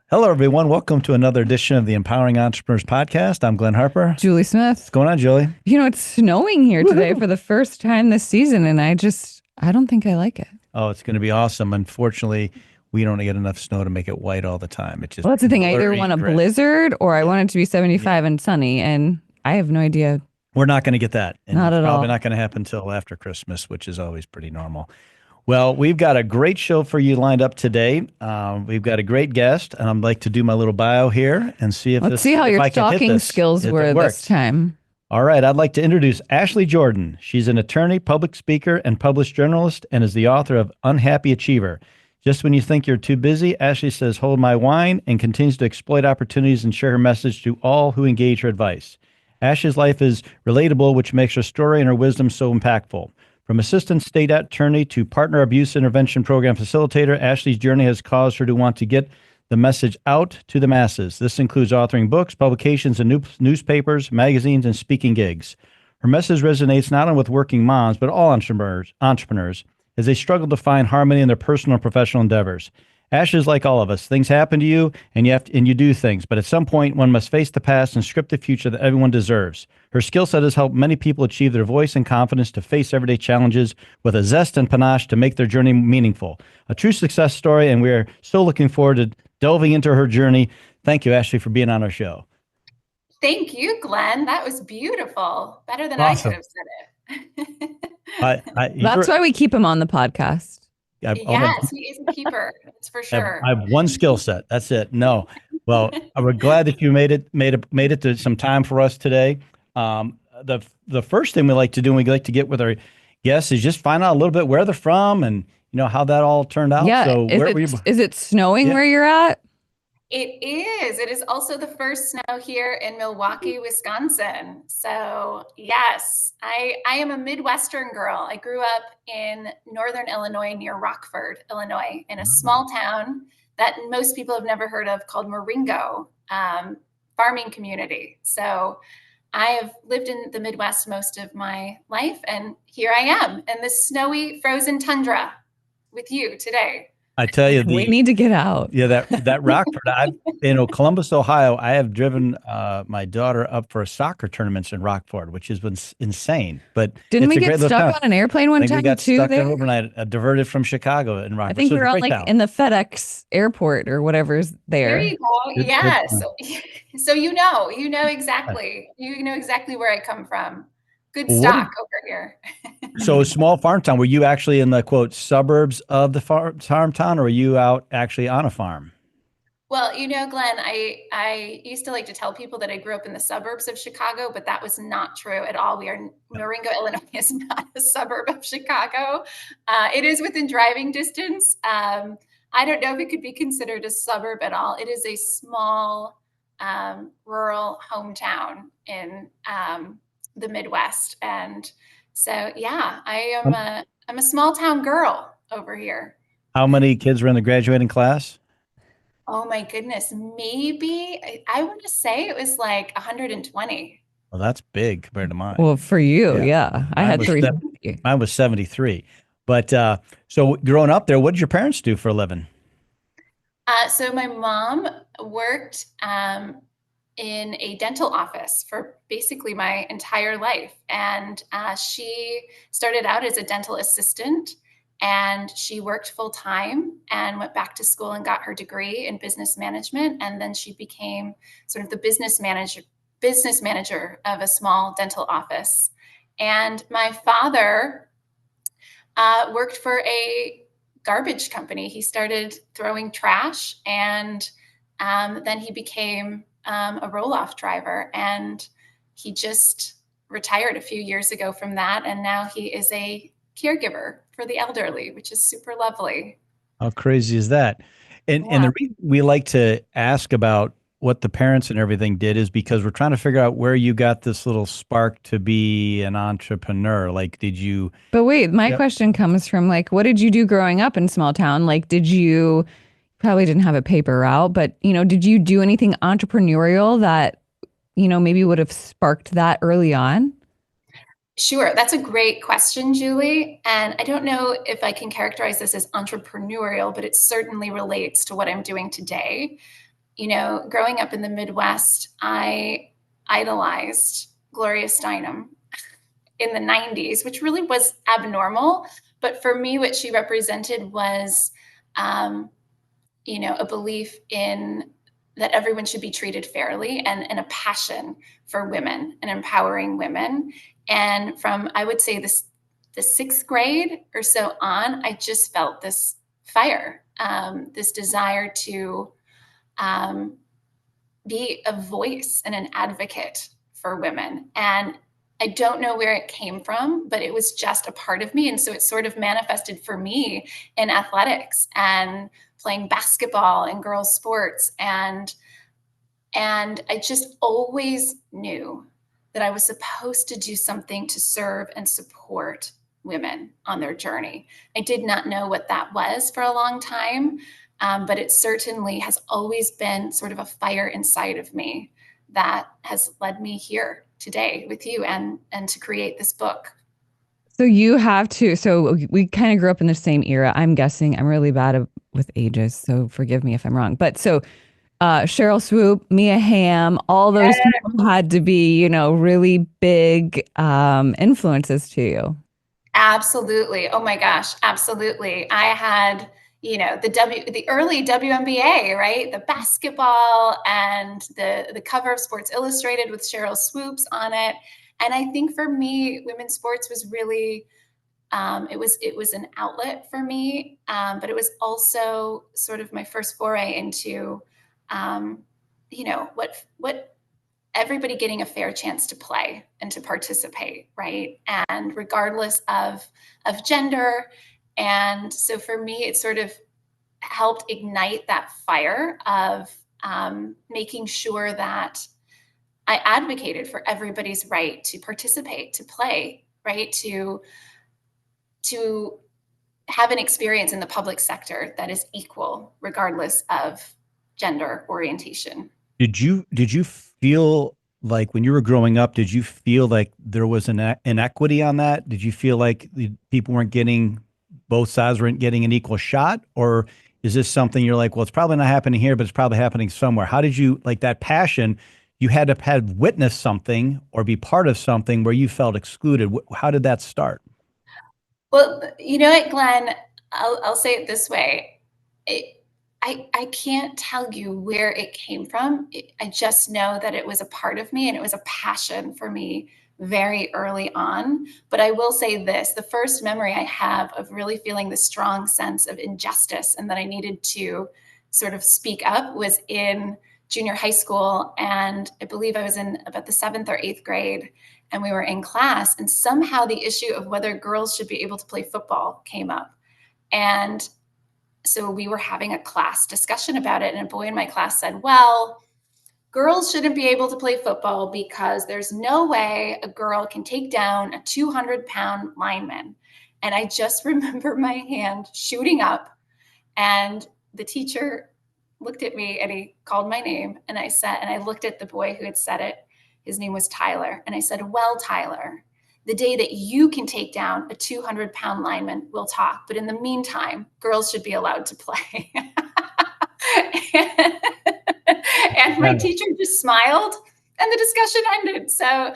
Hello, everyone. Welcome to another edition of the Empowering Entrepreneurs Podcast. I'm Glenn Harper. Julie Smith. What's going on, Julie? It's snowing here today Woohoo! for the first time this season, and I don't think I like it. Oh, it's going to be awesome. Unfortunately, we don't get enough snow to make it white all the time. It's just Well, that's the thing. I either blurry want a gray. blizzard or I Yeah. want it to be 75 and sunny, and I have no idea. We're not going to get that. And Not it's at probably all. not going to happen until after Christmas, which is always pretty normal. Well, we've got a great show for you lined up today. We've got a great guest, and I'd like to do my little bio here and see if Let's see how if your I can hit stalking this, skills if it were this works. time. All right, I'd like to introduce Ashley Jordan. She's an attorney, public speaker, and published journalist, and is the author of Unhappy Achiever. Just when you think you're too busy, Ashley says, "Hold my wine," and continues to exploit opportunities and share her message to all who engage her advice. Ashley's life is relatable, which makes her story and her wisdom so impactful. From assistant state attorney to partner abuse intervention program facilitator, Ashley's journey has caused her to want to get the message out to the masses. This includes authoring books, publications, and newspapers, magazines, and speaking gigs. Her message resonates not only with working moms, but all entrepreneurs as they struggle to find harmony in their personal and professional endeavors. Ashley is like all of us. Things happen to you, and you do things, but at some point, one must face the past and script the future that everyone deserves. Her skill set has helped many people achieve their voice and confidence to face everyday challenges with a zest and panache to make their journey meaningful. A true success story, and we are so looking forward to delving into her journey. Thank you, Ashley, for being on our show. Thank you, Glenn. That was beautiful. Better than Awesome. I could have said it. That's why we keep him on the podcast. Yes, he is a keeper. That's for sure. I have one skill set. That's it. No. Well, we're glad that you made it to some time for us today. The first thing we like to do when we like to get with our guests is just find out a little bit where they're from and how that all turned out. Yeah. So Is it snowing where you're at? It is. It is also the first snow here in Milwaukee, Wisconsin. So yes, I am a Midwestern girl. I grew up in Northern Illinois near Rockford, Illinois, in a small town that most people have never heard of called Marengo, farming community. So I have lived in the Midwest most of my life, and here I am in the snowy, frozen tundra with you today. I tell you, We need to get out. Yeah, that Rockford. Columbus, Ohio. I have driven my daughter up for soccer tournaments in Rockford, which has been insane. But Didn't it's we a great get little stuck town. on an airplane one I think time we got too? stuck There? there overnight, diverted from Chicago in Rockford. I think So we it's were a on great town. in the FedEx airport or whatever's There there. you go. Good Yes. town. So you know exactly. You know exactly where I come from. Good Well, stock over here. so a small farm town. Were you actually in the quote suburbs of the farm town, or were you out actually on a farm? Well, Glenn, I used to like to tell people that I grew up in the suburbs of Chicago, but that was not true at all. Marengo, Illinois is not a suburb of Chicago. It is within driving distance. I don't know if it could be considered a suburb at all. It is a small rural hometown in the Midwest. And so, yeah, I'm a small town girl over here. How many kids were in the graduating class? Oh my goodness, maybe I want to say it was like 120. Well, that's big compared to mine. Well, for you, yeah. I Mine had was 350. Mine was 73. But so growing up there, what did your parents do for a living? So my mom worked in a dental office for basically my entire life. And she started out as a dental assistant, and she worked full time and went back to school and got her degree in business management. And then she became sort of the business manager of a small dental office. And my father worked for a garbage company. He started throwing trash, and then he became a roll-off driver, and he just retired a few years ago from that. And now he is a caregiver for the elderly, which is super lovely. How crazy is that? And Yeah. the reason we like to ask about what the parents and everything did is because we're trying to figure out where you got this little spark to be an entrepreneur. Like, did you? But wait, my Yep. question comes from what did you do growing up in small town? Did you probably didn't have a paper route, but did you do anything entrepreneurial that, maybe would have sparked that early on? Sure. That's a great question, Julie. And I don't know if I can characterize this as entrepreneurial, but it certainly relates to what I'm doing today. growing up in the Midwest, I idolized Gloria Steinem in the 90s, which really was abnormal. But for me, what she represented was, a belief in that everyone should be treated fairly, and a passion for women and empowering women. And from, I would say, the sixth grade or so on, I just felt this fire, this desire to be a voice and an advocate for women. And I don't know where it came from, but it was just a part of me. And so it sort of manifested for me in athletics and playing basketball and girls' sports. And I just always knew that I was supposed to do something to serve and support women on their journey. I did not know what that was for a long time, but it certainly has always been sort of a fire inside of me that has led me here today with you and to create this book. So you have to, so we kind of grew up in the same era. I'm guessing I'm really bad with ages, so forgive me if I'm wrong. But so Cheryl Swoop, Mia Hamm, all those people had to be, really big influences to you. Absolutely. Oh my gosh, absolutely. I had, the early WNBA, right? The basketball and the cover of Sports Illustrated with Cheryl Swoops on it. And I think for me, women's sports was really, it was an outlet for me, but it was also sort of my first foray into, what everybody getting a fair chance to play and to participate, right? And regardless of gender. And so for me, it sort of helped ignite that fire of making sure that I advocated for everybody's right to participate, to play, right? To have an experience in the public sector that is equal, regardless of gender orientation. Did you feel like when you were growing up, did you feel like there was an inequity on that? Did you feel like the people weren't getting, both sides weren't getting an equal shot? Or is this something you're like, well, it's probably not happening here, but it's probably happening somewhere? How did you, like, that passion, you had to have witnessed something or be part of something where you felt excluded? How did that start? Well, you know what, Glenn, I'll say it this way. I can't tell you where it came from. I just know that it was a part of me and it was a passion for me very early on. But I will say this, the first memory I have of really feeling the strong sense of injustice and that I needed to sort of speak up was in junior high school. And I believe I was in about the 7th or 8th grade, and we were in class, and somehow the issue of whether girls should be able to play football came up. And so we were having a class discussion about it, and a boy in my class said, well, girls shouldn't be able to play football because there's no way a girl can take down a 200-pound lineman. And I just remember my hand shooting up, and the teacher looked at me and he called my name, and I looked at the boy who had said it. His name was Tyler. And I said, well, Tyler, the day that you can take down a 200-pound lineman, we'll talk. But in the meantime, girls should be allowed to play. And my teacher just smiled and the discussion ended. So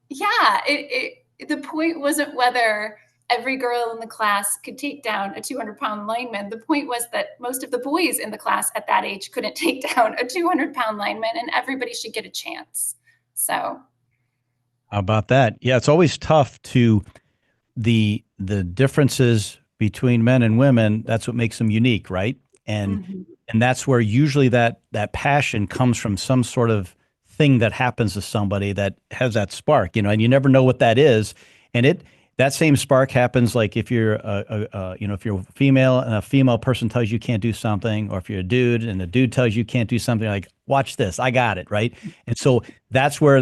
the point wasn't whether every girl in the class could take down a 200-pound lineman. The point was that most of the boys in the class at that age couldn't take down a 200-pound lineman, and everybody should get a chance. So How about that? Yeah, it's always tough to the differences between men and women. That's what makes them unique, right? And and that's where usually that passion comes from, some sort of thing that happens to somebody that has that spark, and you never know what that is. And that same spark happens, like if you're if you're a female and a female person tells you can't do something, or if you're a dude and the dude tells you can't do something, like, watch this, I got it, right? And so that's where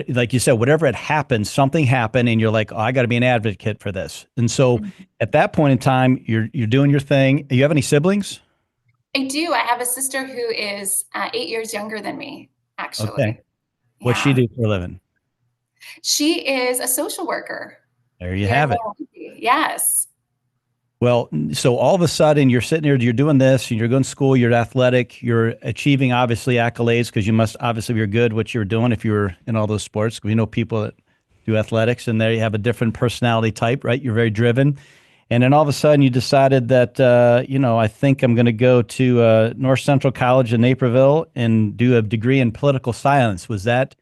like you said, whatever it happened, something happened, and you're like, oh, I got to be an advocate for this. And so at that point in time, you're doing your thing. Do you have any siblings? I do. I have a sister who is 8 years younger than me, actually. Okay. What's she do for a living? She is a social worker. There you Here in have it. Milwaukee. Yes. Well, so all of a sudden you're sitting here, you're doing this, and you're going to school, you're athletic, you're achieving obviously accolades because you must obviously you're good what you're doing if you were in all those sports. We know people that do athletics and they have a different personality type, right? You're very driven. And then all of a sudden you decided that, I think I'm going to go to North Central College in Naperville and do a degree in political science. Was that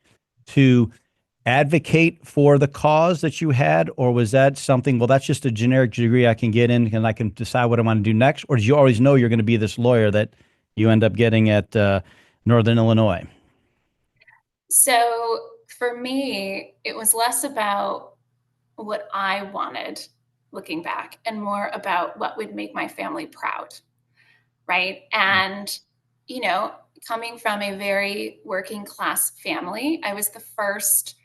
to advocate for the cause that you had, or was that something, well, that's just a generic degree I can get in and I can decide what I want to do next? Or did you always know you're going to be this lawyer that you end up getting at Northern Illinois? So for me, it was less about what I wanted looking back and more about what would make my family proud. Right. And, you know, coming from a very working class family, I was the first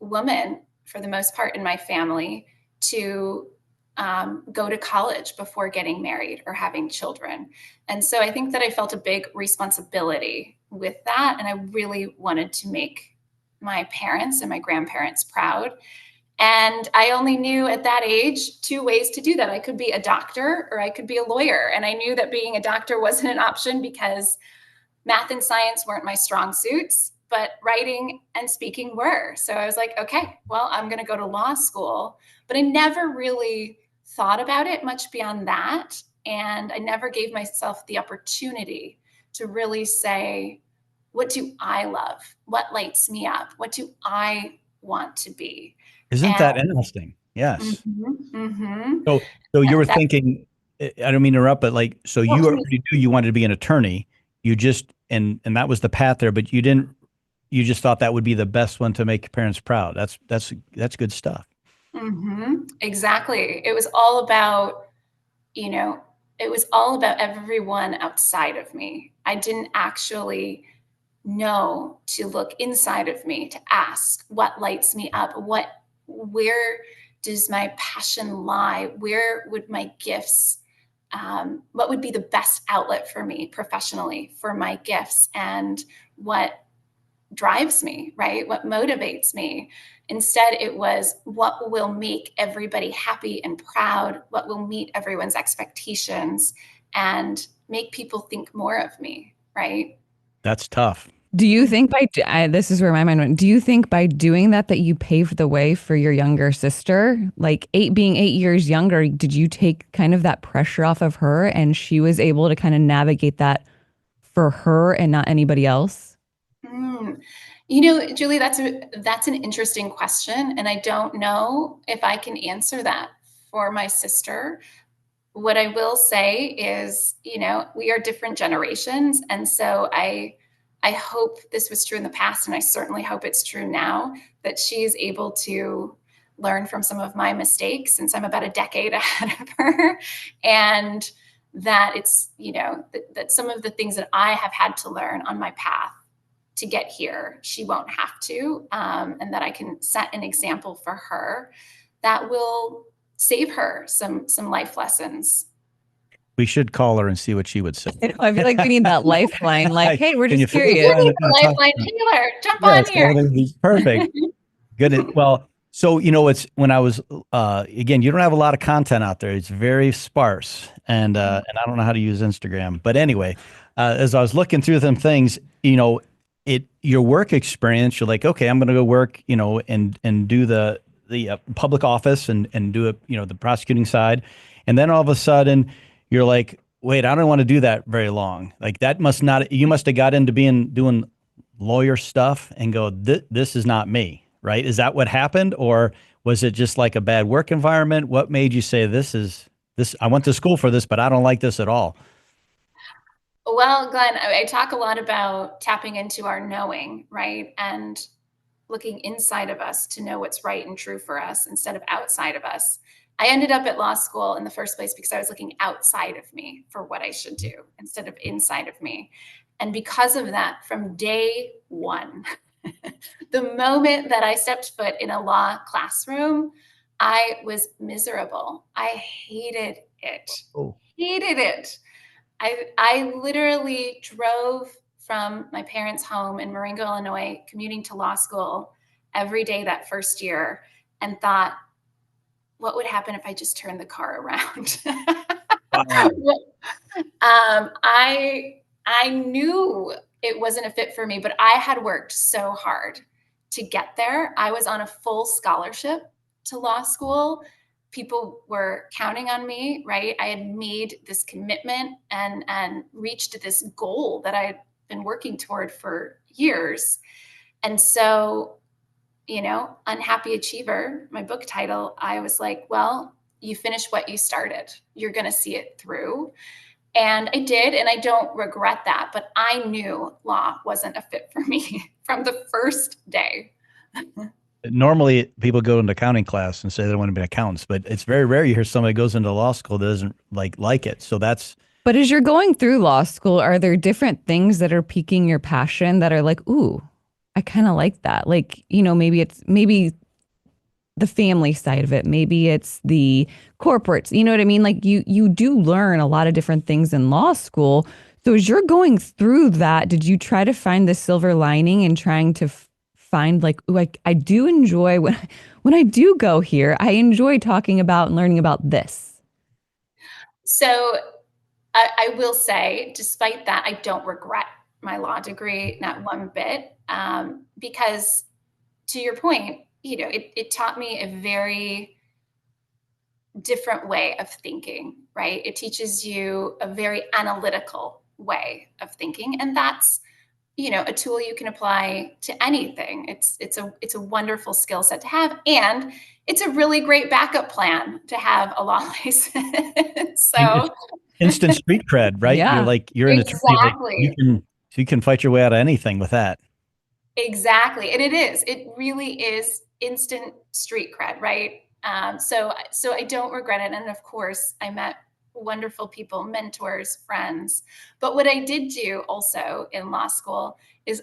woman for the most part in my family to go to college before getting married or having children. And so I think that I felt a big responsibility with that. And I really wanted to make my parents and my grandparents proud. And I only knew at that age two ways to do that. I could be a doctor or I could be a lawyer. And I knew that being a doctor wasn't an option because math and science weren't my strong suits, but writing and speaking were. So I was like, okay, well, I'm going to go to law school. But I never really thought about it much beyond that. And I never gave myself the opportunity to really say, what do I love? What lights me up? What do I want to be? Isn't And that interesting? Yes. mhm, mhm. So you were That thinking, I don't mean to interrupt, but like, so no, you please. already knew you wanted to be an attorney. You just, and that was the path there, but you just thought that would be the best one to make your parents proud. That's good stuff. Exactly. It was all about, you know, it was all about everyone outside of me. I didn't actually know to look inside of me to ask what lights me up, where does my passion lie? Where would my gifts, what would be the best outlet for me professionally for my gifts and what drives me, right? What motivates me? Instead, it was what will make everybody happy and proud, what will meet everyone's expectations and make people think more of me, right? That's tough. Do you think this is where my mind went. Do you think by doing that you paved the way for your younger sister? Like being 8 years younger, did you take kind of that pressure off of her and she was able to kind of navigate that for her and not anybody else? Mm. Julie, that's an interesting question, and I don't know if I can answer that for my sister. What I will say is, we are different generations, and so I hope this was true in the past, and I certainly hope it's true now that she's able to learn from some of my mistakes since I'm about a decade ahead of her, and that it's that some of the things that I have had to learn on my path to get here, she won't have to, and that I can set an example for her that will save her some life lessons. We should call her and see what she would say. I feel like we need that lifeline. Like, hey, we're Can you just figure curious. out You what the to talk lifeline, about? Taylor, jump on Yes, here. everything is perfect. Good. Well, so it's when I was again, you don't have a lot of content out there. It's very sparse, and I don't know how to use Instagram. But anyway, as I was looking through them things, your work experience, you're like, okay, I'm going to go work, and do the public office and do it, the prosecuting side, and then all of a sudden you're like, wait, I don't want to do that very long. Like that must not, you must have got into doing lawyer stuff and go, this is not me, right? Is that what happened? Or was it just like a bad work environment? What made you say I went to school for this, but I don't like this at all? Well, Glenn, I talk a lot about tapping into our knowing, right? And looking inside of us to know what's right and true for us instead of outside of us. I ended up at law school in the first place because I was looking outside of me for what I should do instead of inside of me. And because of that, from day one, the moment that I stepped foot in a law classroom, I was miserable. I hated it. Oh, Hated it. I literally drove from my parents' home in Marengo, Illinois, commuting to law school every day that first year and thought, what would happen if I just turned the car around? Wow. I knew it wasn't a fit for me, but I had worked so hard to get there. I was on a full scholarship to law school. People were counting on me, right? I had made this commitment and reached this goal that I had been working toward for years. And so, Unhappy Achiever, my book title, I was like, well, you finish what you started. You're going to see it through. And I did, and I don't regret that, but I knew law wasn't a fit for me from the first day. Normally people go into accounting class and say they want to be accountants, but it's very rare you hear somebody goes into law school that doesn't like it. So that's. But as you're going through law school, are there different things that are piquing your passion that are like, ooh, I kind of like that? Like, maybe the family side of it. Maybe it's the corporates. You know what I mean? Like you do learn a lot of different things in law school. So as you're going through that, did you try to find the silver lining and trying to find like, ooh, I do enjoy when I do go here, I enjoy talking about and learning about this? So I will say, despite that, I don't regret my law degree, not one bit, because to your point, it taught me a very different way of thinking, right? It teaches you a very analytical way of thinking. And that's, a tool you can apply to anything. It's a wonderful skill set to have. And it's a really great backup plan to have a law license. So instant street cred, right? Yeah. You're an attorney. Exactly. You can fight your way out of anything with that. Exactly. And it really is instant street cred, right? So I don't regret it. And of course, I met wonderful people, mentors, friends. But what I did do also in law school is,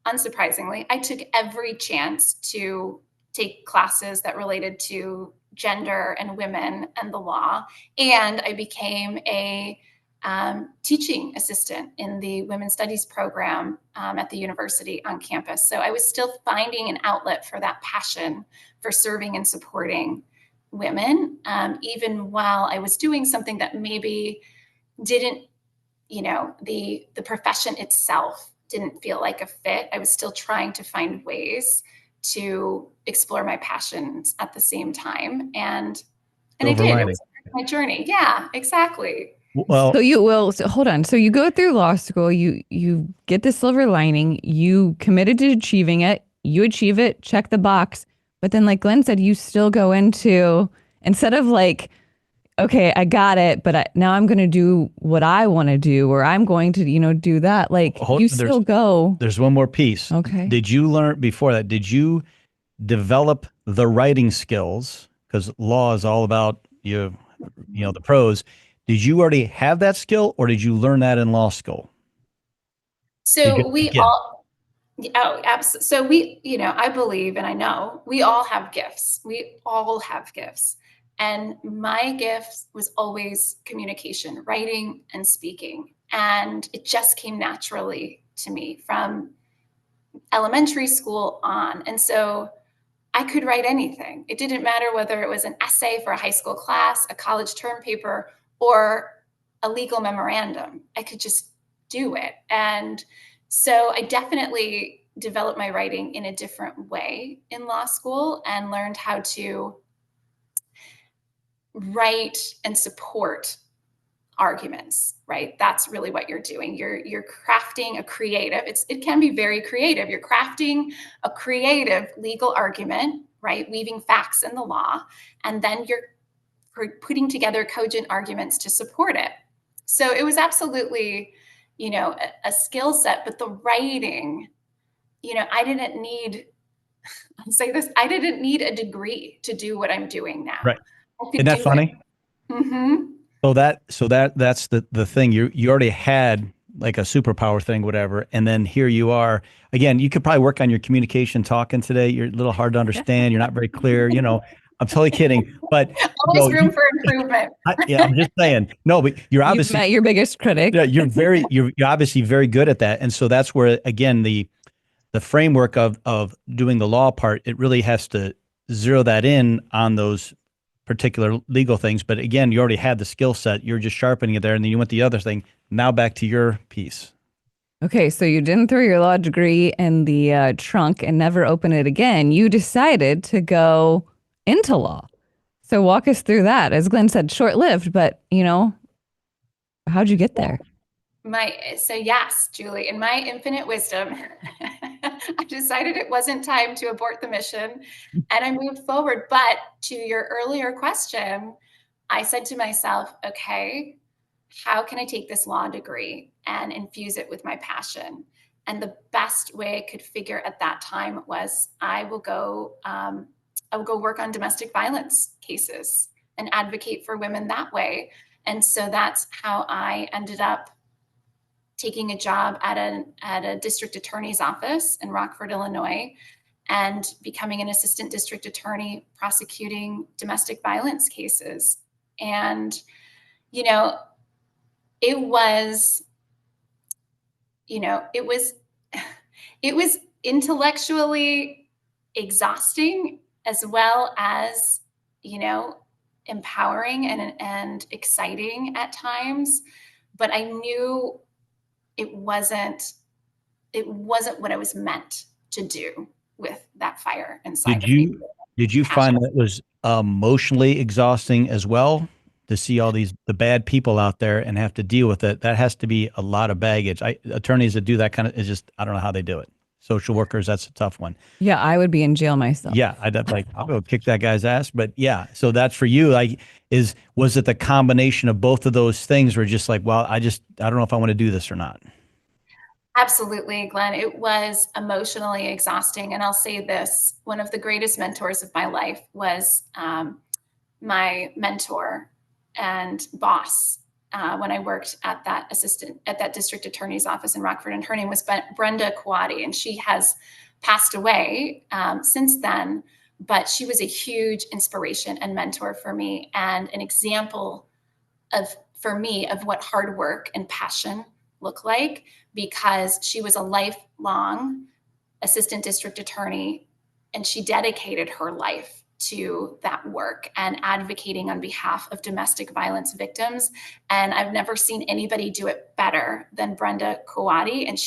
unsurprisingly, I took every chance to take classes that related to gender and women and the law. And I became a teaching assistant in the women's studies program at the university on campus. So I was still finding an outlet for that passion for serving and supporting women, even while I was doing something that maybe didn't, the profession itself didn't feel like a fit. I was still trying to find ways to explore my passions at the same time. And I did. It was my journey. Yeah, exactly. Well, so hold on. So you go through law school, you get the silver lining, you committed to achieving it, you achieve it, check the box. But then, like Glenn said, you still go into, instead of like, okay, I got it, but now I'm going to do what I want to do, or I'm going to, do that. Like still go. There's one more piece. Okay. Did you learn before that? Did you develop the writing skills? Because law is all about the prose. Did you already have that skill, or did you learn that in law school? So we all. Oh, absolutely. So I believe, and I know we all have gifts. We all have gifts. And my gift was always communication, writing and speaking. And it just came naturally to me from elementary school on. And so I could write anything. It didn't matter whether it was an essay for a high school class, a college term paper, or a legal memorandum. I could just do it. And so I definitely developed my writing in a different way in law school and learned how to write and support arguments, right? That's really what you're doing. You're crafting a creative, it can be very creative. You're crafting a creative legal argument, right? Weaving facts in the law, and then you're putting together cogent arguments to support it. So it was absolutely, a skill set, but the writing, I didn't need, I'll say this, I didn't need a degree to do what I'm doing now. Right. Isn't that funny? Mm-hmm. So that's the thing. You already had like a superpower thing, whatever, and then here you are again. You could probably work on your communication talking today. You're a little hard to understand. You're not very clear. I'm totally kidding, but always room for improvement. I'm just saying. No, but you're obviously You've met your biggest critic. Yeah, you're obviously very good at that, and so that's where again the framework of doing the law part, it really has to zero that in on those particular legal things, but again, you already had the skill set. You're just sharpening it there, and then you went the other thing. Now back to your piece. Okay, so you didn't throw your law degree in the trunk and never open it again. You decided to go into law. So walk us through that. As Glenn said, short-lived, but how'd you get there? So yes, Julie, in my infinite wisdom, I decided it wasn't time to abort the mission and I moved forward. But to your earlier question, I said to myself, okay, how can I take this law degree and infuse it with my passion? And the best way I could figure at that time was I will go work on domestic violence cases and advocate for women that way. And so that's how I ended up taking a job at a district attorney's office in Rockford, Illinois, and becoming an assistant district attorney prosecuting domestic violence cases. And, it was intellectually exhausting as well as, empowering and exciting at times. But I knew it wasn't what I was meant to do with that fire inside of me. Did you find that was emotionally exhausting as well, to see all the bad people out there and have to deal with it? That has to be a lot of baggage. Attorneys that do that kind of is just, I don't know how they do it. Social workers, that's a tough one. Yeah, I would be in jail myself. Yeah, I'll go kick that guy's ass. But yeah, so that's for you. Was it the combination of both of those things where just like, well, I don't know if I want to do this or not? Absolutely, Glenn. It was emotionally exhausting. And I'll say this, one of the greatest mentors of my life was my mentor and boss when I worked at that district attorney's office in Rockford. And her name was Brenda Quoddy. And she has passed away since then. But she was a huge inspiration and mentor for me, and an example for me of what hard work and passion look like, because she was a lifelong assistant district attorney and she dedicated her life to that work and advocating on behalf of domestic violence victims. And I've never seen anybody do it better than Brenda Quoddy. And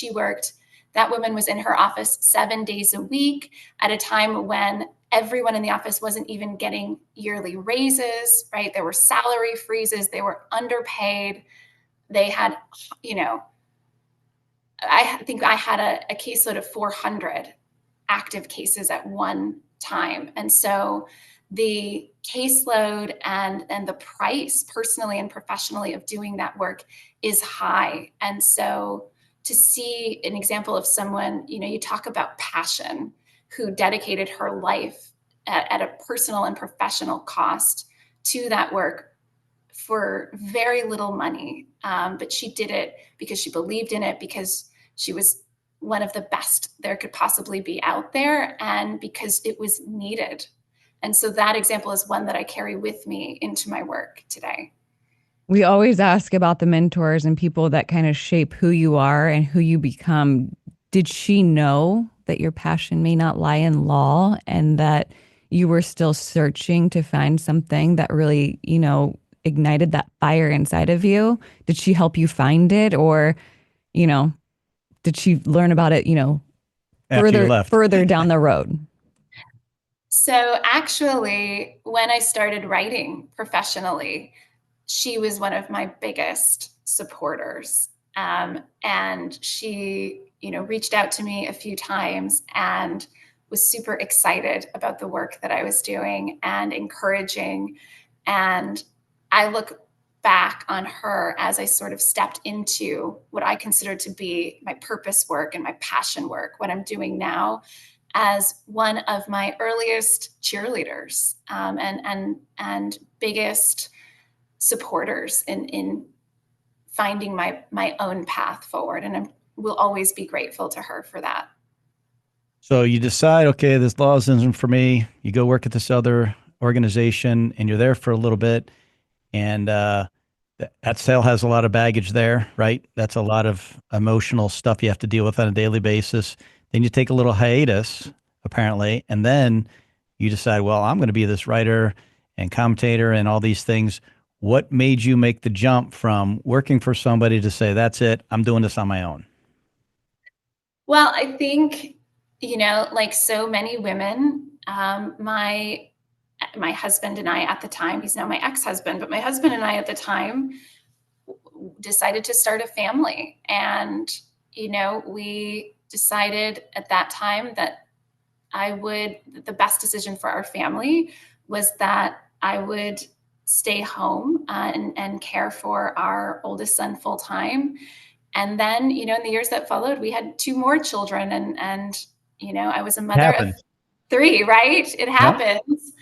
that woman was in her office 7 days a week at a time when everyone in the office wasn't even getting yearly raises, right? There were salary freezes. They were underpaid. They had, I think I had a caseload of 400 active cases at one time. And so the caseload and the price personally and professionally of doing that work is high. And so to see an example of someone, you talk about passion, who dedicated her life at a personal and professional cost to that work for very little money. But she did it because she believed in it, because she was one of the best there could possibly be out there, and because it was needed. And so that example is one that I carry with me into my work today. We always ask about the mentors and people that kind of shape who you are and who you become. Did she know that your passion may not lie in law and that you were still searching to find something that really, ignited that fire inside of you? Did she help you find it, or, did she learn about it, further down the road? So actually, when I started writing professionally, she was one of my biggest supporters. And she, reached out to me a few times and was super excited about the work that I was doing and encouraging. And I look back on her as I sort of stepped into what I consider to be my purpose work and my passion work, what I'm doing now, as one of my earliest cheerleaders and biggest supporters in finding my own path forward. And I will always be grateful to her for that. So you decide, okay, this law isn't for me. You go work at this other organization and you're there for a little bit. And that sale has a lot of baggage there, right? That's a lot of emotional stuff you have to deal with on a daily basis. Then you take a little hiatus, apparently, and then you decide, well, I'm going to be this writer and commentator and all these things. What made you make the jump from working for somebody to say, that's it, I'm doing this on my own? Well, I think, like so many women, my husband and I at the time, he's now my ex-husband, but my husband and I at the time decided to start a family. And, we decided at that time that the best decision for our family was that I would stay home and care for our oldest son full time. And then, in the years that followed, we had 2 more children, and I was a mother of 3, right? It happens.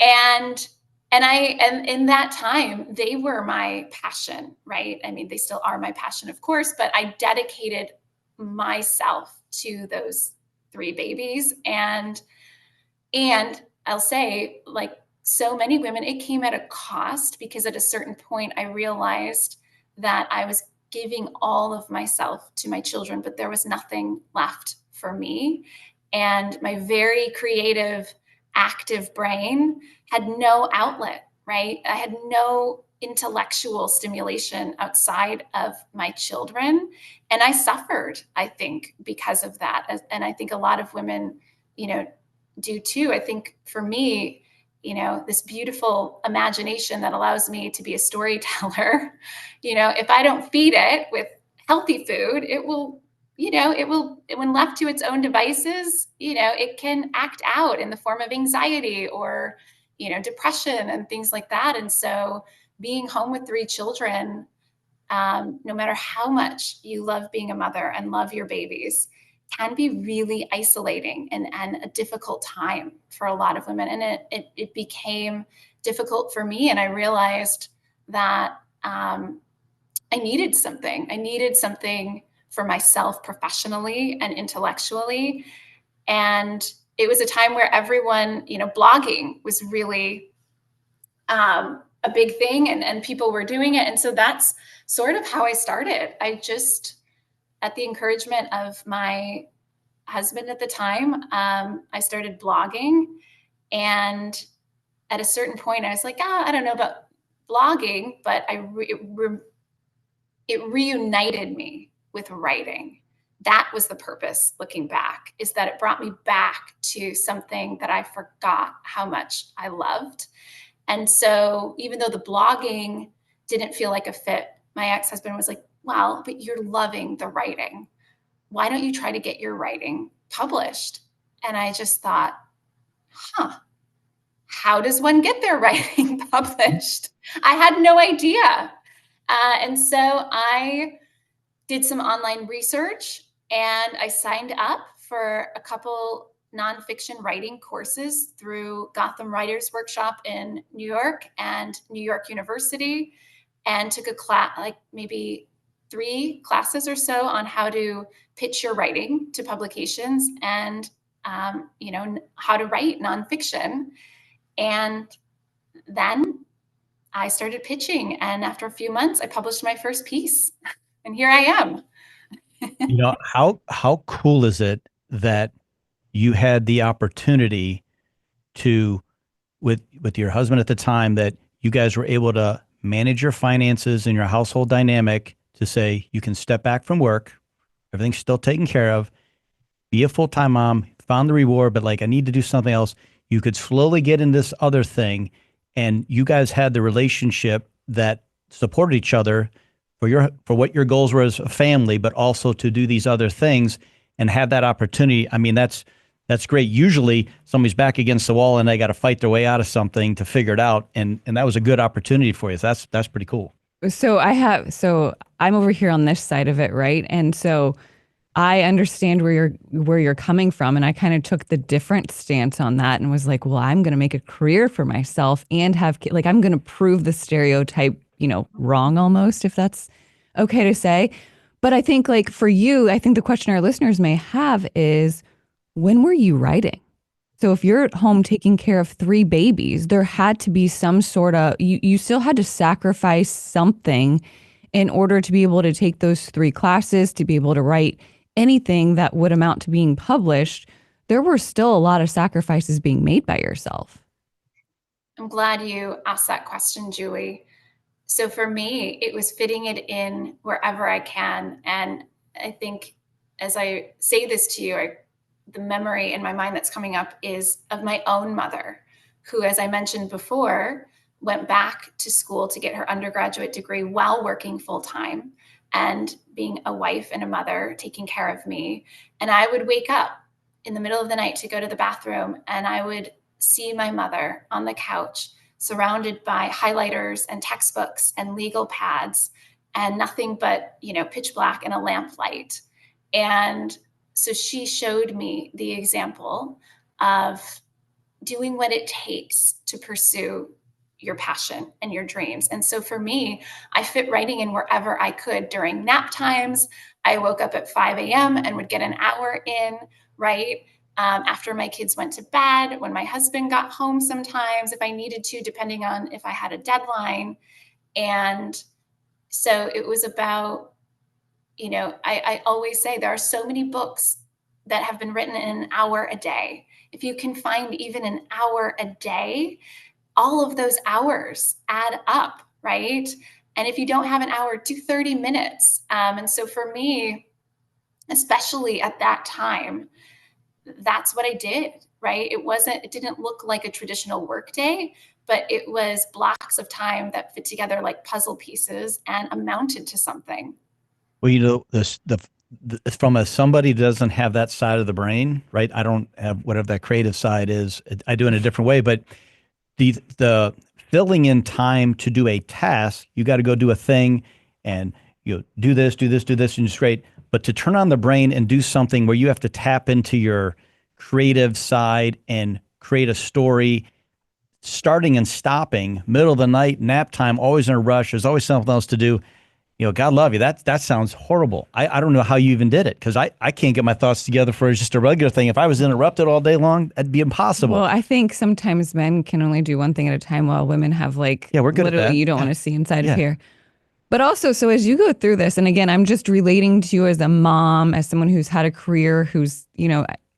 And in that time, they were my passion, right? I mean, they still are my passion, of course, but I dedicated myself to those 3 babies. And I'll say, like so many women, it came at a cost, because at a certain point I realized that I was giving all of myself to my children, but there was nothing left for me. And my very creative, active brain had no outlet, right? I had no intellectual stimulation outside of my children. And I suffered, I think, because of that. And I think a lot of women, do too. I think for me, this beautiful imagination that allows me to be a storyteller, if I don't feed it with healthy food, it will, when left to its own devices, it can act out in the form of anxiety or, depression and things like that. And so being home with 3 children, no matter how much you love being a mother and love your babies, can be really isolating and a difficult time for a lot of women. And it became difficult for me. And I realized that I needed something. I needed something for myself professionally and intellectually. And it was a time where everyone, blogging was really a big thing, and people were doing it. And so that's sort of how I started. I just, at the encouragement of my husband at the time, I started blogging. And at a certain point, I was like, I don't know about blogging, but it reunited me with writing. That was the purpose, looking back, is that it brought me back to something that I forgot how much I loved. And so even though the blogging didn't feel like a fit, my ex-husband was like, well, but you're loving the writing. Why don't you try to get your writing published? And I just thought, how does one get their writing published? I had no idea. And so I did some online research, and I signed up for a couple nonfiction writing courses through Gotham Writers Workshop in New York and New York University, and took a class, like maybe 3 classes or so, on how to pitch your writing to publications and, how to write nonfiction. And then I started pitching. And after a few months, I published my first piece. And here I am. How cool is it that you had the opportunity to, with your husband at the time, that you guys were able to manage your finances and your household dynamic to say you can step back from work, everything's still taken care of, be a full-time mom, found the reward, but like, I need to do something else. You could slowly get in this other thing, and you guys had the relationship that supported each other for what your goals were as a family, but also to do these other things and have that opportunity. I mean, that's great. Usually somebody's back against the wall and they got to fight their way out of something to figure it out. And that was a good opportunity for you. So that's pretty cool. So I'm over here on this side of it, right? And so I understand where you're coming from, and I kind of took the different stance on that and was like, well, I'm going to make a career for myself and I'm going to prove the stereotype, wrong almost, if that's okay to say. But I think, like, for you, I think the question our listeners may have is, when were you writing? So if you're at home taking care of 3 babies, there had to be some sort of, you still had to sacrifice something in order to be able to take those 3 classes, to be able to write anything that would amount to being published. There were still a lot of sacrifices being made by yourself. I'm glad you asked that question, Julie. So for me, it was fitting it in wherever I can. And I think as I say this to you, the memory in my mind that's coming up is of my own mother, who, as I mentioned before, went back to school to get her undergraduate degree while working full time and being a wife and a mother, taking care of me. And I would wake up in the middle of the night to go to the bathroom, and I would see my mother on the couch, surrounded by highlighters and textbooks and legal pads and nothing but, pitch black and a lamplight. And so she showed me the example of doing what it takes to pursue your passion and your dreams. And so for me, I fit writing in wherever I could. During nap times, I woke up at 5 a.m. and would get an hour in, right? After my kids went to bed, when my husband got home sometimes, if I needed to, depending on if I had a deadline. And so it was about, I always say there are so many books that have been written in an hour a day. If you can find even an hour a day, all of those hours add up, right? And if you don't have an hour, do 30 minutes. And so for me, especially at that time, that's what I did, right? It didn't look like a traditional work day, but it was blocks of time that fit together like puzzle pieces and amounted to something. Well, from somebody who doesn't have that side of the brain, right? I don't have whatever that creative side is. I do it in a different way, but the filling in time to do a task, you got to go do a thing and do this, and it's great. But to turn on the brain and do something where you have to tap into your creative side and create a story, starting and stopping, middle of the night, nap time, always in a rush. There's always something else to do. God love you. That sounds horrible. I don't know how you even did it, because I can't get my thoughts together for just a regular thing. If I was interrupted all day long, that'd be impossible. Well, I think sometimes men can only do one thing at a time, while women have we're good at literally that. You don't want to see inside of here. But also, so as you go through this, and again, I'm just relating to you as a mom, as someone who's had a career, who's,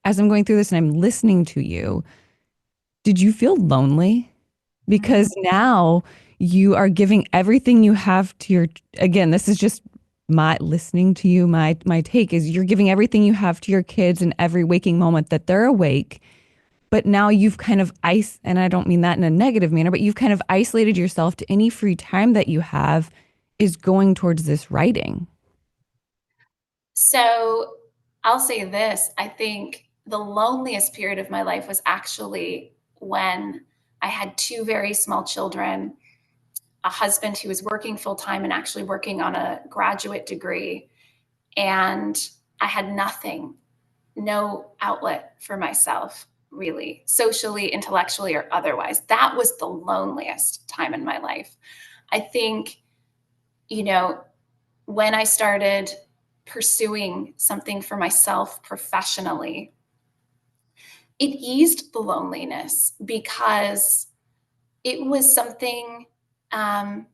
as I'm going through this and I'm listening to you, did you feel lonely? Because now you are giving everything you have to again, this is just my listening to you, my take is you're giving everything you have to your kids in every waking moment that they're awake. But now you've kind of and I don't mean that in a negative manner, but you've kind of isolated yourself to any free time that you have is going towards this writing. So I'll say this. I think the loneliest period of my life was actually when I had two very small children, a husband who was working full time and actually working on a graduate degree. And I had nothing, no outlet for myself, really, socially, intellectually, or otherwise. That was the loneliest time in my life. I think, when I started pursuing something for myself professionally, it eased the loneliness because it was something,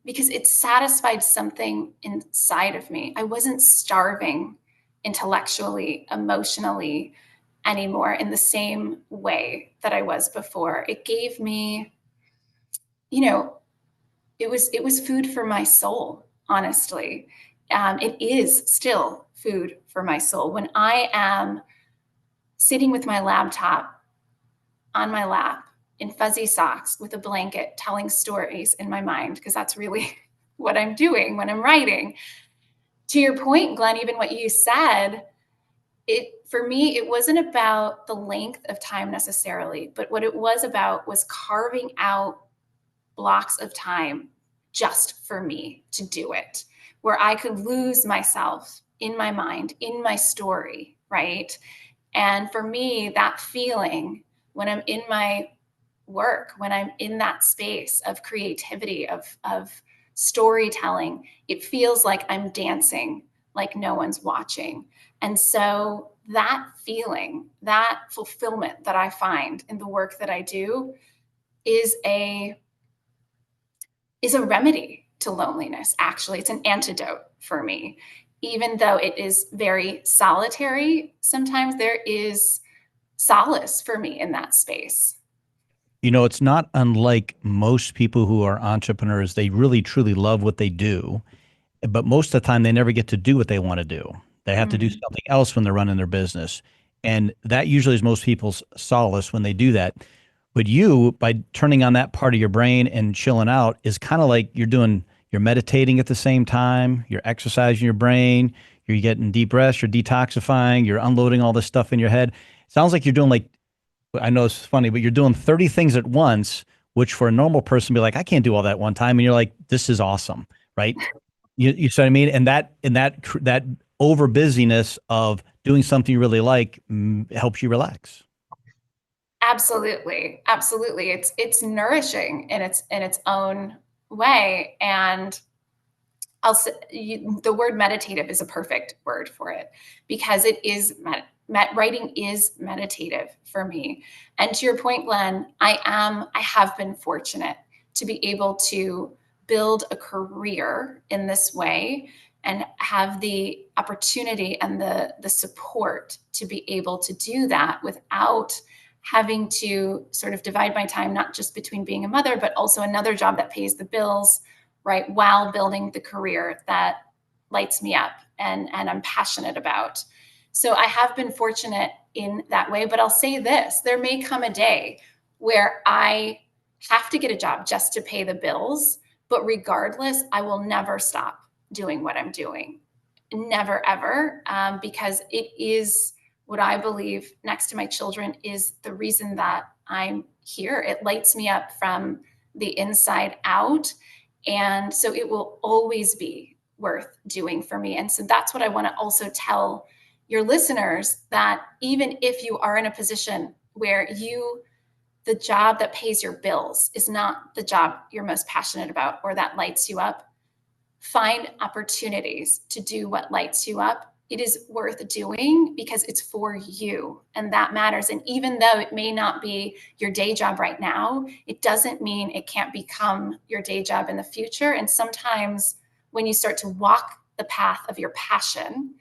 because it satisfied something inside of me. I wasn't starving intellectually, emotionally anymore in the same way that I was before. It gave me, it was food for my soul, honestly. It is still food for my soul. When I am sitting with my laptop on my lap in fuzzy socks with a blanket, telling stories in my mind, because that's really what I'm doing when I'm writing. To your point, Glenn, even what you said, for me, it wasn't about the length of time necessarily, but what it was about was carving out blocks of time just for me to do it, where I could lose myself in my mind, in my story, right? And for me, that feeling when I'm in my work, when I'm in that space of creativity, of storytelling, it feels like I'm dancing like no one's watching. And so that feeling, that fulfillment that I find in the work that I do is a remedy to loneliness. Actually, it's an antidote for me. Even though it is very solitary, sometimes there is solace for me in that space. It's not unlike most people who are entrepreneurs. They really truly love what they do, but most of the time they never get to do what they want to do. They have to do something else when they're running their business. And that usually is most people's solace when they do that. But you, by turning on that part of your brain and chilling out, is kind of like you're meditating at the same time, you're exercising your brain, you're getting deep rest, you're detoxifying, you're unloading all this stuff in your head. Sounds like you're doing like, I know it's funny, but you're doing 30 things at once, which for a normal person would be like, I can't do all that one time. And you're like, this is awesome, right? You see what I mean? And that over busyness of doing something you really like helps you relax. Absolutely. Absolutely. It's nourishing in its own way. And the word meditative is a perfect word for it, because it is writing is meditative for me. And to your point, Glenn, I have been fortunate to be able to build a career in this way and have the opportunity and the support to be able to do that without having to sort of divide my time, not just between being a mother, but also another job that pays the bills, right, while building the career that lights me up and I'm passionate about. So I have been fortunate in that way, but I'll say this, there may come a day where I have to get a job just to pay the bills, but regardless, I will never stop doing what I'm doing. Never, ever, because it is what I believe, next to my children, is the reason that I'm here. It lights me up from the inside out. And so it will always be worth doing for me. And so that's what I want to also tell your listeners, that even if you are in a position where the job that pays your bills is not the job you're most passionate about or that lights you up, find opportunities to do what lights you up. It is worth doing because it's for you, and that matters. And even though it may not be your day job right now, it doesn't mean it can't become your day job in the future. And sometimes when you start to walk the path of your passion,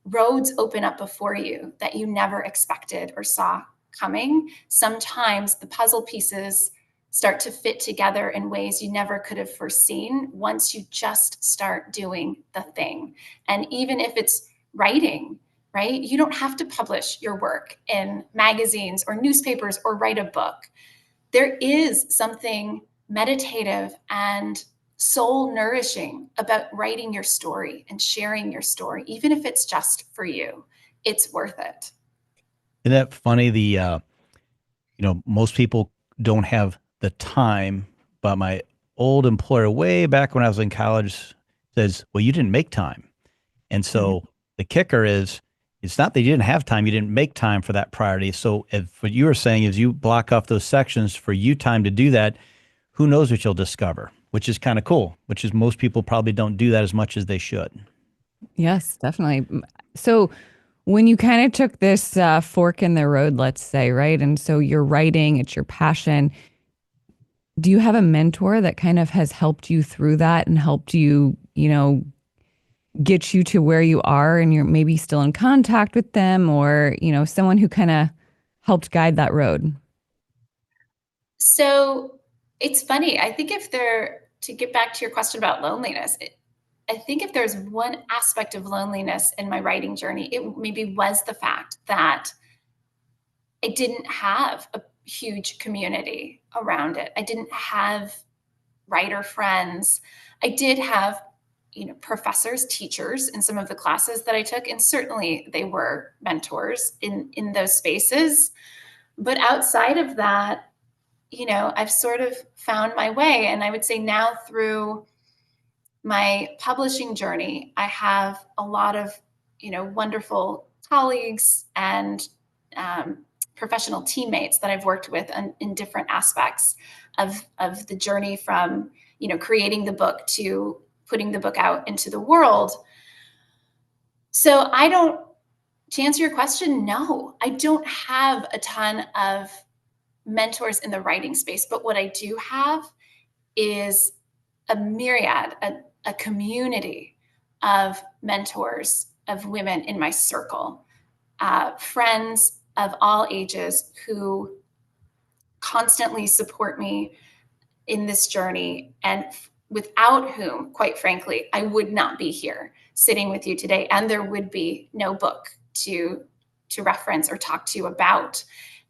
roads open up before you that you never expected or saw coming. Sometimes the puzzle pieces start to fit together in ways you never could have foreseen once you just start doing the thing. And even if it's writing, right? You don't have to publish your work in magazines or newspapers or write a book. There is something meditative and soul nourishing about writing your story and sharing your story, even if it's just for you. It's worth it. Isn't that funny? Most people don't have the time, but my old employer way back when I was in college says, well, you didn't make time. And so the kicker is, it's not that you didn't have time, you didn't make time for that priority. So if what you were saying is you block off those sections for you time to do that, who knows what you'll discover, which is kind of cool, which is most people probably don't do that as much as they should. Yes, definitely. So when you kind of took this fork in the road, let's say, right? And so you're writing, it's your passion. Do you have a mentor that kind of has helped you through that and helped you, get you to where you are, and you're maybe still in contact with them, or, someone who kind of helped guide that road? So it's funny. I think to get back to your question about loneliness, I think if there's one aspect of loneliness in my writing journey, it maybe was the fact that I didn't have a huge community around it. I didn't have writer friends. I did have, professors, teachers in some of the classes that I took, and certainly they were mentors in those spaces. But outside of that, I've sort of found my way. And I would say now, through my publishing journey, I have a lot of, wonderful colleagues and professional teammates that I've worked with in different aspects of the journey, from, creating the book to putting the book out into the world. So to answer your question, no, I don't have a ton of mentors in the writing space, but what I do have is a myriad, a community of mentors, of women in my circle, friends of all ages who constantly support me in this journey, and without whom, quite frankly, I would not be here sitting with you today, and there would be no book to reference or talk to you about.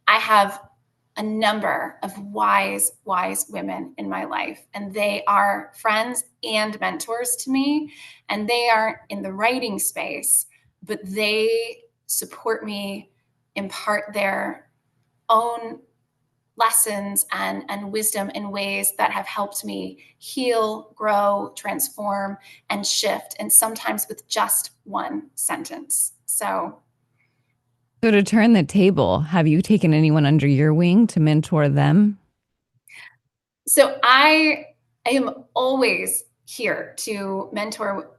I have a number of wise women in my life, and they are friends and mentors to me, and they aren't in the writing space, but they support me, impart their own lessons and wisdom in ways that have helped me heal, grow, transform, and shift, and sometimes with just one sentence. So to turn the table, have you taken anyone under your wing to mentor them? So I am always here to mentor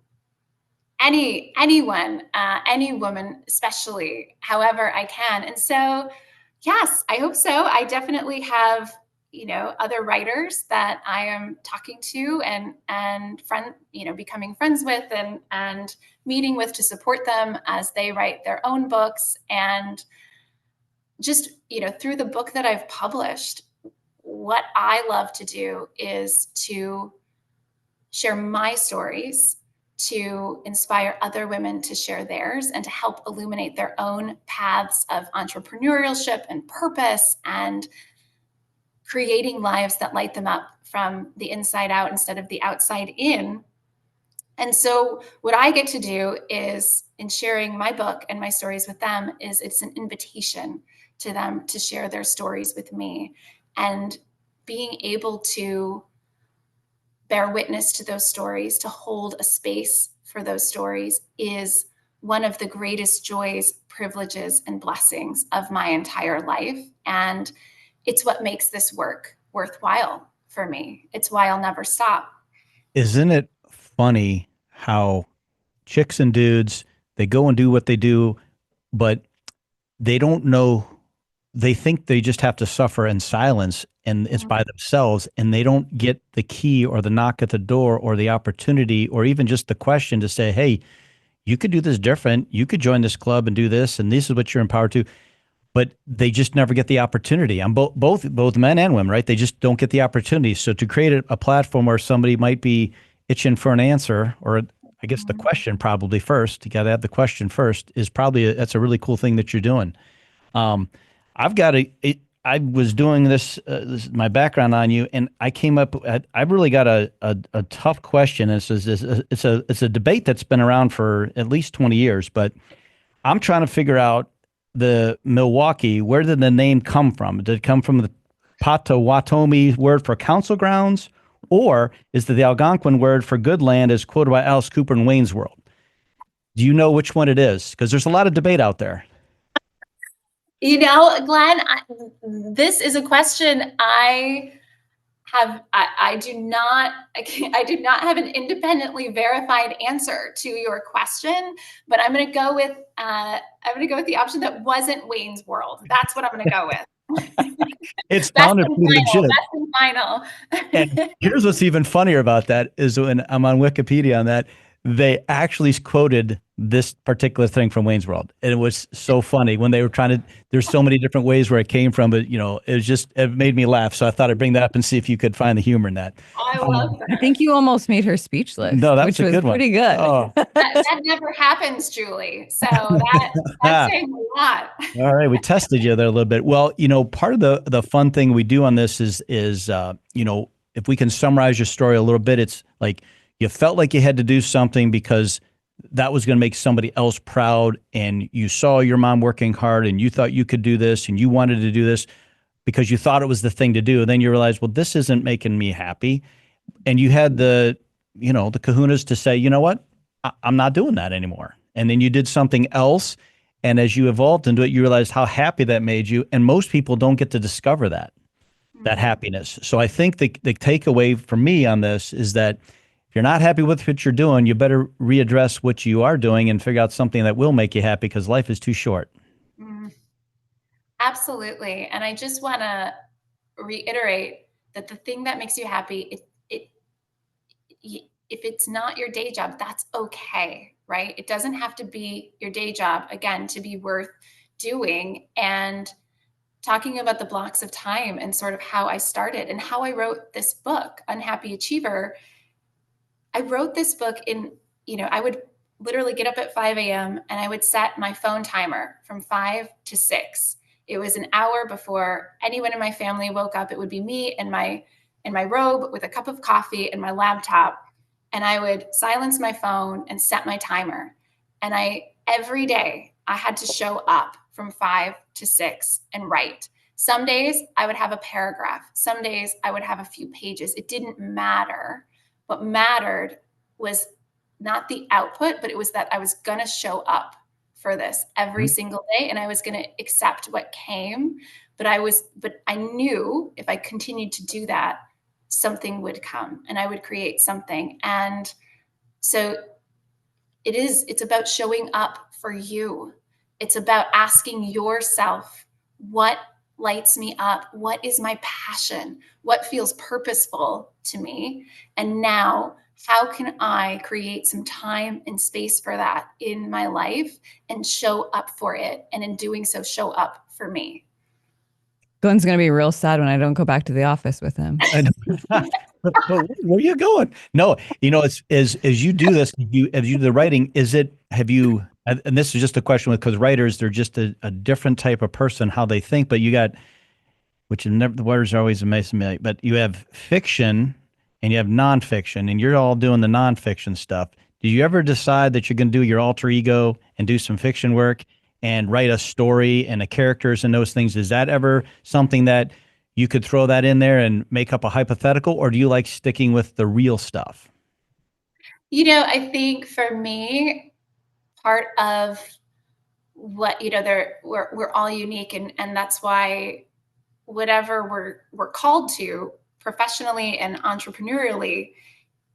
anyone, any woman, especially, however I can. And so, yes, I hope so. I definitely have, other writers that I am talking to and becoming friends with and meeting with to support them as they write their own books. And just, through the book that I've published, what I love to do is to share my stories, to inspire other women to share theirs, and to help illuminate their own paths of entrepreneurship and purpose, and creating lives that light them up from the inside out instead of the outside in. And so what I get to do is, in sharing my book and my stories with them, is it's an invitation to them to share their stories with me. And being able to bear witness to those stories, to hold a space for those stories, is one of the greatest joys, privileges, and blessings of my entire life. And it's what makes this work worthwhile for me. It's why I'll never stop. Isn't it funny how chicks and dudes, they go and do what they do, but they don't know, they think they just have to suffer in silence and it's by themselves, and they don't get the key or the knock at the door or the opportunity or even just the question to say, hey, you could do this different. You could join this club and do this, and this is what you're empowered to. But they just never get the opportunity. I'm both men and women, right? They just don't get the opportunity. So to create a platform where somebody might be itching for an answer, or I guess the question probably first, you got to have the question first, is probably that's a really cool thing that you're doing. I've got I was doing this, this is my background on you, and I came up. I've really got a tough question. It's a debate that's been around for at least 20 years, but I'm trying to figure out the Milwaukee. Where did the name come from? Did it come from the Potawatomi word for council grounds, or is it the Algonquin word for good land, as quoted by Alice Cooper in Wayne's World? Do you know which one it is? Because there's a lot of debate out there. Glenn, this is a question I do not have an independently verified answer to your question, but I'm going to go with the option that wasn't Wayne's World. That's what I'm going to go with. It's sounded pretty legit. Best and final. And here's what's even funnier about that is when I'm on Wikipedia on that, they actually quoted this particular thing from Wayne's World. And it was so funny when they were trying to, there's so many different ways where it came from, but it made me laugh. So I thought I'd bring that up and see if you could find the humor in that. I love that. I think you almost made her speechless. No, that which was a good one. pretty good. Oh. that never happens, Julie. So that's saying a lot. All right. We tested you there a little bit. Well, part of the fun thing we do on this is if we can summarize your story a little bit, it's like, you felt like you had to do something because that was going to make somebody else proud, and you saw your mom working hard and you thought you could do this and you wanted to do this because you thought it was the thing to do. And then you realized, well, this isn't making me happy. And you had the kahunas to say, you know what, I'm not doing that anymore. And then you did something else. And as you evolved into it, you realized how happy that made you. And most people don't get to discover that happiness. So I think the takeaway for me on this is that if you're not happy with what you're doing, you better readdress what you are doing and figure out something that will make you happy, because life is too short. Absolutely. And I just want to reiterate that the thing that makes you happy, if it's not your day job, that's okay, right? It doesn't have to be your day job, again, to be worth doing. And talking about the blocks of time and sort of how I started and how I wrote this book, Unhappy Achiever. I wrote this book in, I would literally get up at 5 a.m. and I would set my phone timer from 5 to 6. It was an hour before anyone in my family woke up. It would be me in my robe with a cup of coffee and my laptop. And I would silence my phone and set my timer. And every day I had to show up from 5 to 6 and write. Some days I would have a paragraph. Some days I would have a few pages. It didn't matter. What mattered was not the output, but it was that I was going to show up for this every single day, and I was going to accept what came. But I knew if I continued to do that, something would come and I would create something. And so it's about showing up for you. It's about asking yourself, what lights me up? What is my passion? What feels purposeful to me? And now, how can I create some time and space for that in my life and show up for it? And in doing so, show up for me. Glenn's going to be real sad when I don't go back to the office with him. I know. But where are you going? No, it's as you do this, as you do the writing, and this is just a question because writers, they're just a different type of person, how they think, but you got, the words are always amazing me, but you have fiction and you have nonfiction, and you're all doing the nonfiction stuff. Did you ever decide that you're going to do your alter ego and do some fiction work and write a story and the characters and those things? Is that ever something that you could throw that in there and make up a hypothetical, or do you like sticking with the real stuff? I think for me, part of what, we're all unique, and that's why whatever we're called to professionally and entrepreneurially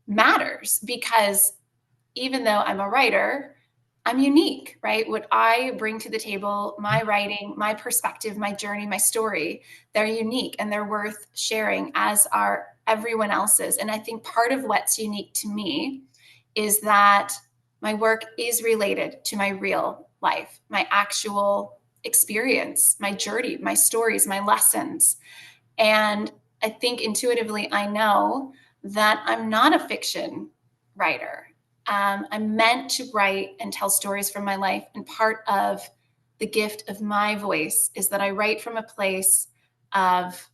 matters, because even though I'm a writer, I'm unique, right? What I bring to the table, my writing, my perspective, my journey, my story, they're unique and they're worth sharing, as are everyone else's. And I think part of what's unique to me is that my work is related to my real life, my actual experience, my journey, my stories, my lessons. And I think intuitively, I know that I'm not a fiction writer. I'm meant to write and tell stories from my life. And part of the gift of my voice is that I write from a place of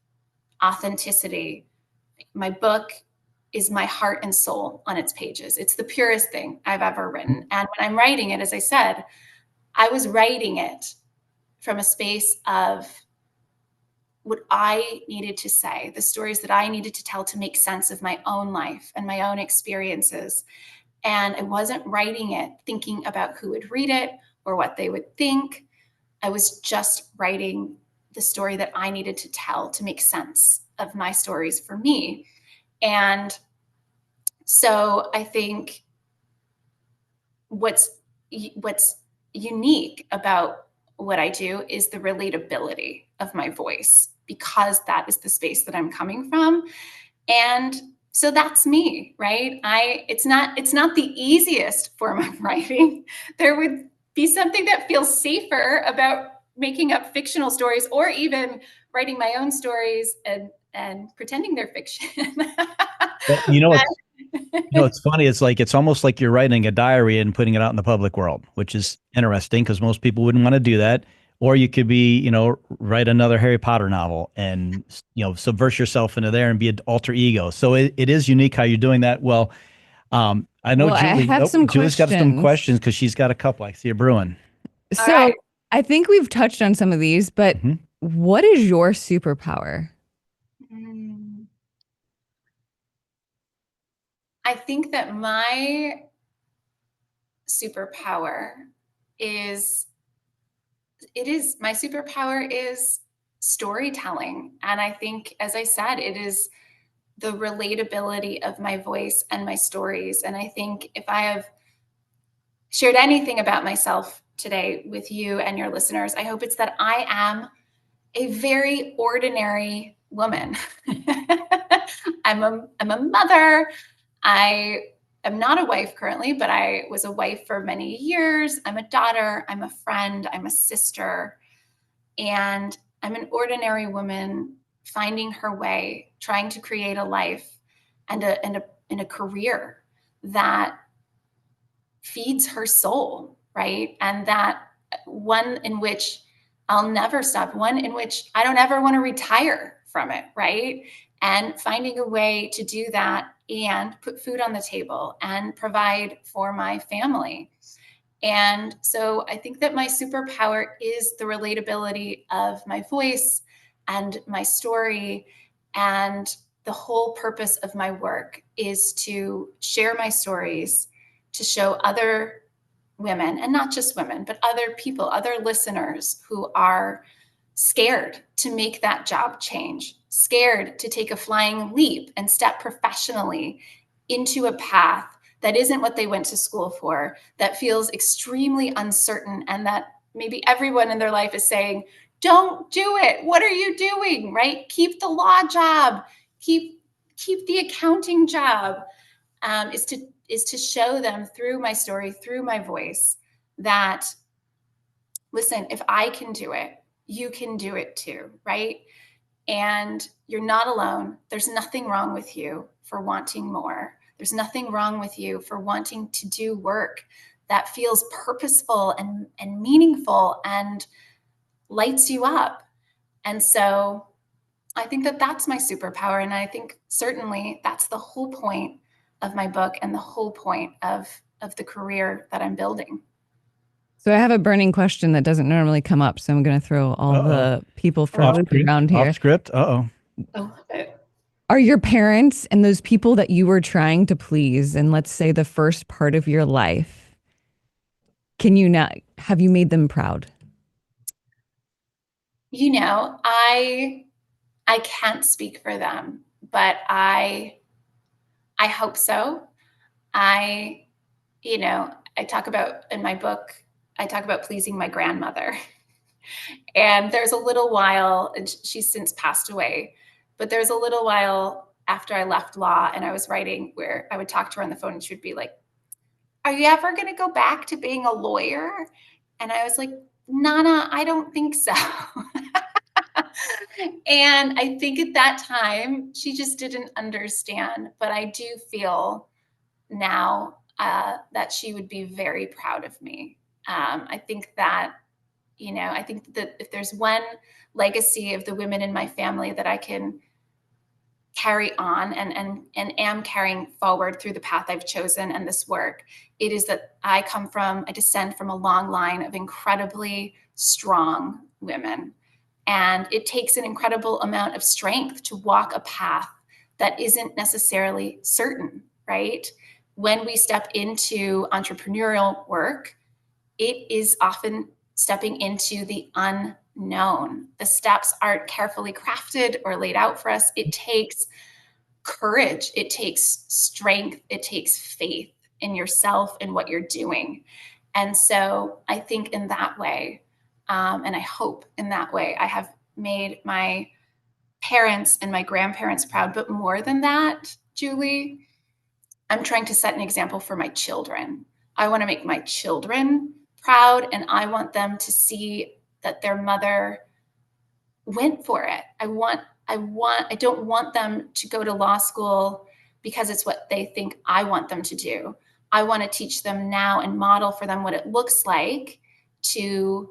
authenticity. My book is my heart and soul on its pages. It's the purest thing I've ever written. And when I'm writing it, as I said, I was writing it from a space of what I needed to say, the stories that I needed to tell to make sense of my own life and my own experiences. And I wasn't writing it thinking about who would read it or what they would think. I was just writing the story that I needed to tell to make sense of my stories for me. And so I think what's unique about what I do is the relatability of my voice, because that is the space that I'm coming from. And so that's me, right? It's not the easiest form of writing. There would be something that feels safer about making up fictional stories, or even writing my own stories and pretending they're fiction. Well, it's funny. It's almost like you're writing a diary and putting it out in the public world, which is interesting because most people wouldn't want to do that. Or you could be, write another Harry Potter novel and, subvert yourself into there and be an alter ego. So it is unique how you're doing that. Well, I know Julie, Julie's got some questions because she's got a couple. I see her brewing. So right. I think we've touched on some of these, but what is your superpower? I think that my superpower is storytelling. And I think, as I said, it is the relatability of my voice and my stories. And I think if I have shared anything about myself today with you and your listeners, I hope it's that I am a very ordinary woman. I'm a mother. I am not a wife currently, but I was a wife for many years. I'm a daughter. I'm a friend. I'm a sister. And I'm an ordinary woman finding her way, trying to create a life and a career that feeds her soul, right? And that one in which I'll never stop, one in which I don't ever want to retire from it, right? And finding a way to do that and put food on the table and provide for my family. And so I think that my superpower is the relatability of my voice and my story. And the whole purpose of my work is to share my stories, to show other women, and not just women, but other people, other listeners who are scared to make that job change, scared to take a flying leap and step professionally into a path that isn't what they went to school for, that feels extremely uncertain, and that maybe everyone in their life is saying, don't do it. What are you doing, right? Keep the law job, keep the accounting job, is to show them through my story, through my voice, that, listen, if I can do it, you can do it too, right? And you're not alone. There's nothing wrong with you for wanting more. There's nothing wrong with you for wanting to do work that feels purposeful and meaningful and lights you up. And so I think that that's my superpower. And I think certainly that's the whole point of my book and the whole point of the career that I'm building. So I have a burning question that doesn't normally come up. So I'm going to throw all the people for a loop around here. Off script. I love it. Are your parents and those people that you were trying to please, and let's say the first part of your life, have you made them proud? You know, I can't speak for them, but I hope so. I talk about in my book, I talk about pleasing my grandmother. And there's a little while, and she's since passed away, but there's a little while after I left law and I was writing where I would talk to her on the phone and she would be like, are you ever going to go back to being a lawyer? And I was like, Nana, I don't think so. And I think at that time, she just didn't understand. But I do feel now that she would be very proud of me. I think that, I think that if there's one legacy of the women in my family that I can carry on and am carrying forward through the path I've chosen and this work, it is that I descend from a long line of incredibly strong women. And it takes an incredible amount of strength to walk a path that isn't necessarily certain, right? When we step into entrepreneurial work, it is often stepping into the unknown. The steps aren't carefully crafted or laid out for us. It takes courage. It takes strength. It takes faith in yourself and what you're doing. And so I think in that way, and I hope in that way, I have made my parents and my grandparents proud. But more than that, Julie, I'm trying to set an example for my children. I want to make my children proud, and I want them to see that their mother went for it. I don't want them to go to law school because it's what they think I want them to do. I want to teach them now and model for them what it looks like to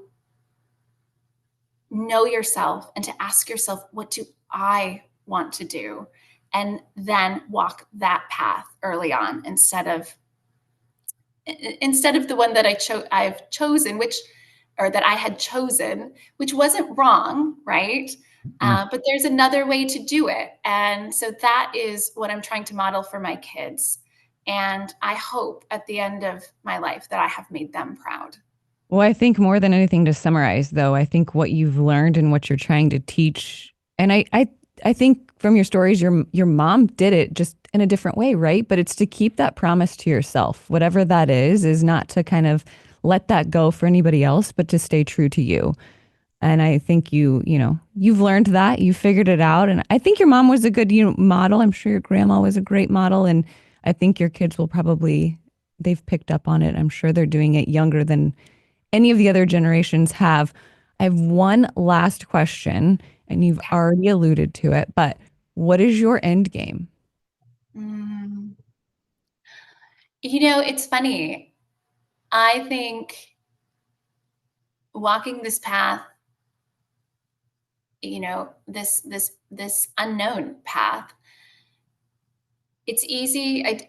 know yourself and to ask yourself, what do I want to do? And then walk that path early on instead of the one that I've chosen, that I had chosen, which wasn't wrong, right? But there's another way to do it. And so that is what I'm trying to model for my kids. And I hope at the end of my life that I have made them proud. Well, I think more than anything, to summarize, though, I think what you've learned and what you're trying to teach, and I think from your stories, your mom did it just in a different way, right? But it's to keep that promise to yourself, whatever that is not to kind of let that go for anybody else, but to stay true to you. And I think you've learned that, you figured it out. And I think your mom was a good, model. I'm sure your grandma was a great model. And I think your kids they've picked up on it. I'm sure they're doing it younger than any of the other generations have. I have one last question, and you've already alluded to it, but what is your end game? It's funny. I think walking this path, this unknown path, it's easy. I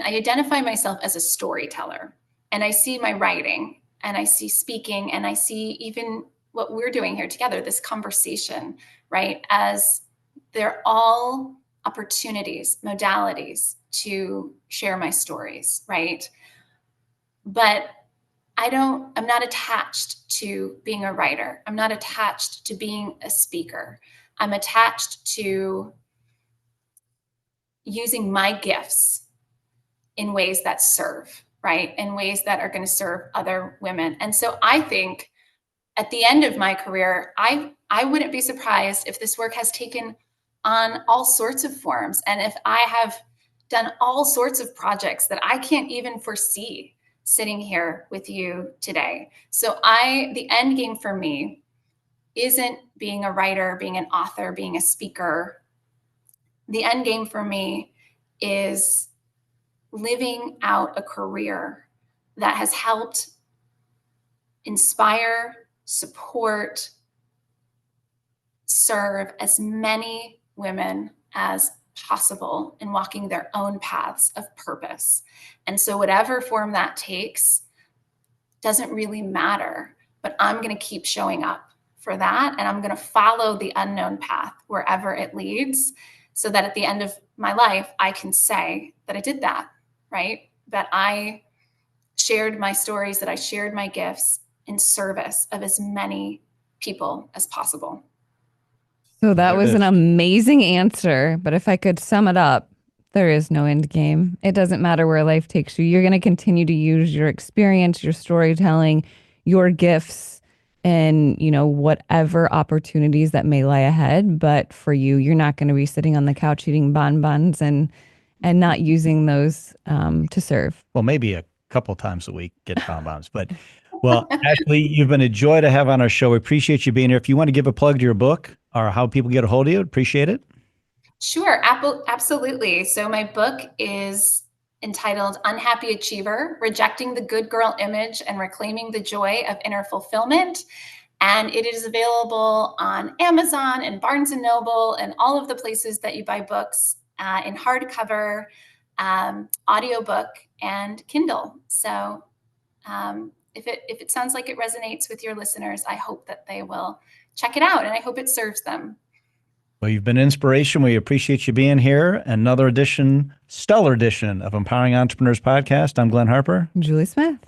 identify myself as a storyteller, and I see my writing and I see speaking and I see even what we're doing here together, this conversation, right? As they're all opportunities, modalities to share my stories, right? But I'm not attached to being a writer. I'm not attached to being a speaker. I'm attached to using my gifts in ways that serve, right? In ways that are going to serve other women. And so I think at the end of my career, I wouldn't be surprised if this work has taken on all sorts of forms. And if I have done all sorts of projects that I can't even foresee sitting here with you today. So the end game for me isn't being a writer, being an author, being a speaker. The end game for me is living out a career that has helped inspire, support, serve as many women as possible in walking their own paths of purpose. And so whatever form that takes doesn't really matter, but I'm going to keep showing up for that. And I'm going to follow the unknown path wherever it leads, so that at the end of my life, I can say that I did that, right? That I shared my stories, that I shared my gifts in service of as many people as possible. So that was an amazing answer. But if I could sum it up, there is no end game. It doesn't matter where life takes you. You're going to continue to use your experience, your storytelling, your gifts, and, whatever opportunities that may lie ahead. But for you, you're not going to be sitting on the couch eating bonbons and not using those to serve. Well, maybe a couple times a week, get bonbons. But, well, Ashley, you've been a joy to have on our show. We appreciate you being here. If you want to give a plug to your book or how people get a hold of you, appreciate it. Sure, absolutely. So my book is entitled Unhappy Achiever, Rejecting the Good Girl Image and Reclaiming the Joy of Inner Fulfillment. And it is available on Amazon and Barnes & Noble and all of the places that you buy books, in hardcover, audiobook, and Kindle. So if it sounds like it resonates with your listeners, I hope that they will check it out, and I hope it serves them. Well, you've been inspiration. We appreciate you being here. Another stellar edition of Empowering Entrepreneurs Podcast. I'm Glenn Harper. Julie Smith.